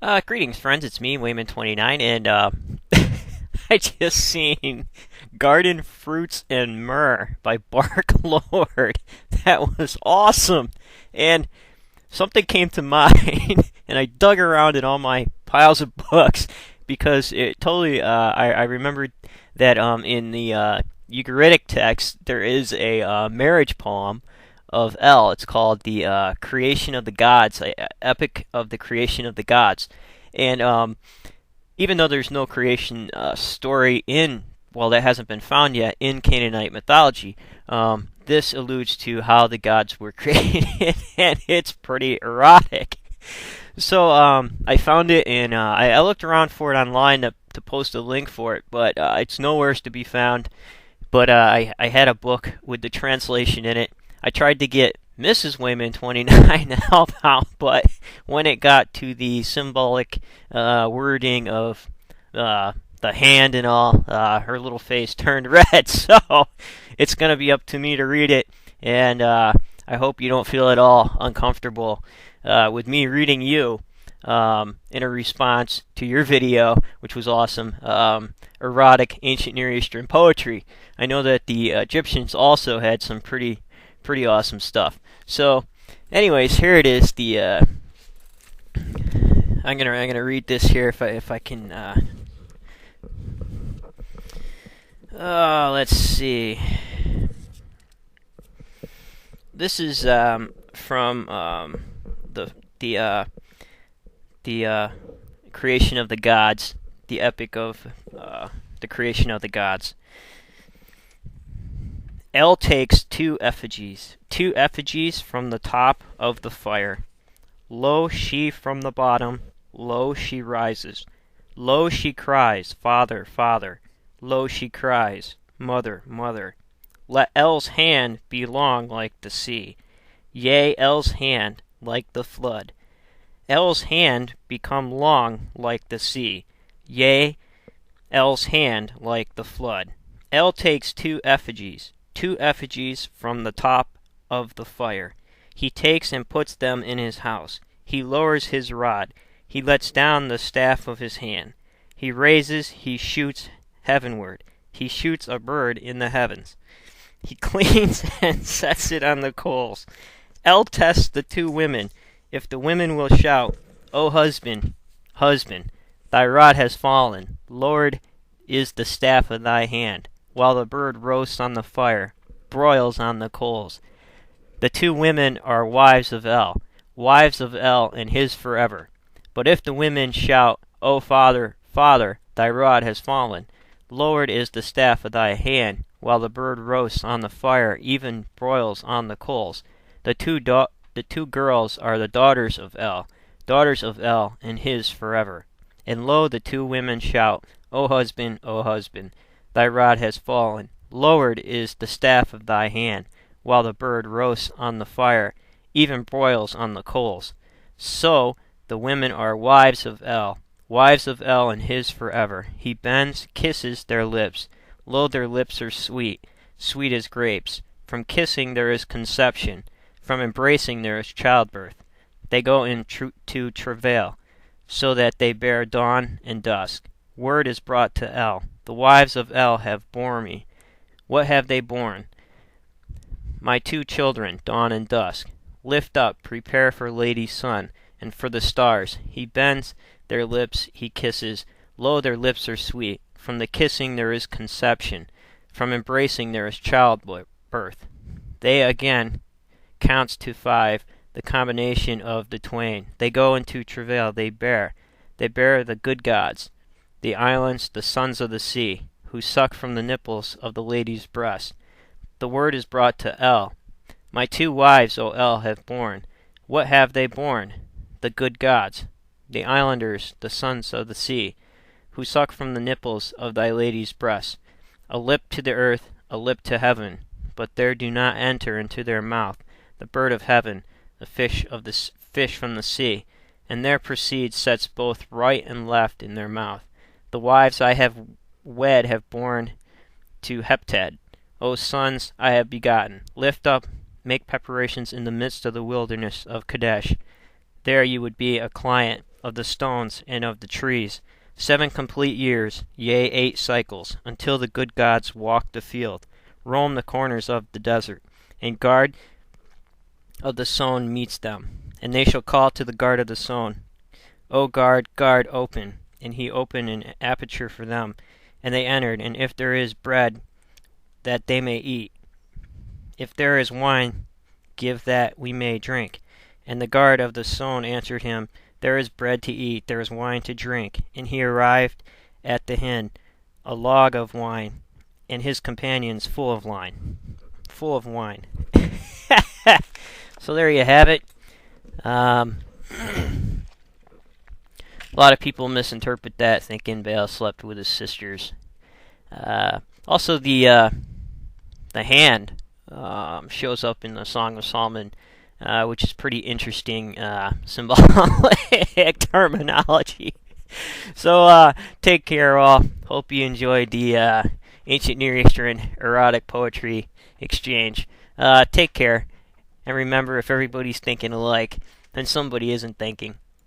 Greetings, friends. It's me, Wayman29, and I just seen Garden Fruits and Myrrh by Bark Lord. That was awesome. And something came to mind, and I dug around in all my piles of books because it totally. I remembered that in the UGARIT text there is a marriage poem of El. It's called the Creation of the Gods, Epic of the Creation of the Gods, and even though there's no creation story in, well, that hasn't been found yet in Canaanite mythology. This alludes to how the gods were created, and it's pretty erotic. So I found it, and I looked around for it online to post a link for it, but it's nowhere to be found. But I had a book with the translation in it. I tried to get Mrs. Wayman 29 to help out, but when it got to the symbolic wording of the hand and all, her little face turned red. So it's going to be up to me to read it, and I hope you don't feel at all uncomfortable with me reading you in a response to your video, which was awesome. Erotic ancient Near Eastern poetry. I know that the Egyptians also had some pretty awesome stuff. So, anyways, here it is. The I'm gonna read this here if I can. Let's see. This is from the creation of the gods, the epic of the creation of the gods. El takes two effigies from the top of the fire. Lo, she from the bottom, lo, she rises. Lo, she cries, Father, Father. Lo, she cries, Mother, Mother. Let El's hand be long like the sea. Yea, El's hand like the flood. El's hand become long like the sea. Yea, El's hand like the flood. El takes two effigies from the top of the fire. He takes and puts them in his house. He lowers his rod. He lets down the staff of his hand. He raises, he shoots heavenward. He shoots a bird in the heavens. He cleans and sets it on the coals. El tests the two women. If the women will shout, O husband, husband, thy rod has fallen. Lord is the staff of thy hand. While the bird roasts on the fire, broils on the coals. The two women are wives of El and his forever. But if the women shout, O Father, Father, thy rod has fallen, lowered is the staff of thy hand, while the bird roasts on the fire, even broils on the coals. The two girls are the daughters of El and his forever. And lo, the two women shout, O husband, thy rod has fallen. Lowered is the staff of thy hand, while the bird roasts on the fire, even broils on the coals. So the women are wives of El and his forever. He bends, kisses their lips. Lo, their lips are sweet, sweet as grapes. From kissing there is conception, from embracing there is childbirth. They go to travail, so that they bear dawn and dusk. Word is brought to El. The wives of El have borne me. What have they borne? My two children, dawn and dusk. Lift up, prepare for Lady's son, and for the stars. He bends their lips, he kisses. Lo, their lips are sweet. From the kissing there is conception. From embracing there is childbirth. They again counts to 5, the combination of the twain. They go into travail, they bear the good gods. The islands, the sons of the sea, who suck from the nipples of the lady's breast. The word is brought to El. My two wives, O El, have borne. What have they borne? The good gods, the islanders, the sons of the sea, who suck from the nipples of thy lady's breast. A lip to the earth, a lip to heaven, but there do not enter into their mouth the bird of heaven, the fish from the sea, and there proceeds sets both right and left in their mouth. The wives I have wed have borne to Heptad. O sons I have begotten. Lift up, make preparations in the midst of the wilderness of Kadesh. There you would be a client of the stones and of the trees. 7 complete years, yea, 8 cycles, until the good gods walk the field, roam the corners of the desert, and guard of the sown meets them. And they shall call to the guard of the sown, O guard, guard, open. And he opened an aperture for them, and they entered. And if there is bread, that they may eat. If there is wine, give that we may drink. And the guard of the sown answered him, There is bread to eat, there is wine to drink. And he arrived at the hin, a log of wine, and his companions full of wine. Full of wine. So there you have it. A lot of people misinterpret that, thinking Baal slept with his sisters. Also, the hand shows up in the Song of Solomon, which is pretty interesting symbolic terminology. So take care, all. Hope you enjoyed the ancient Near Eastern erotic poetry exchange. Take care, and remember, if everybody's thinking alike, then somebody isn't thinking.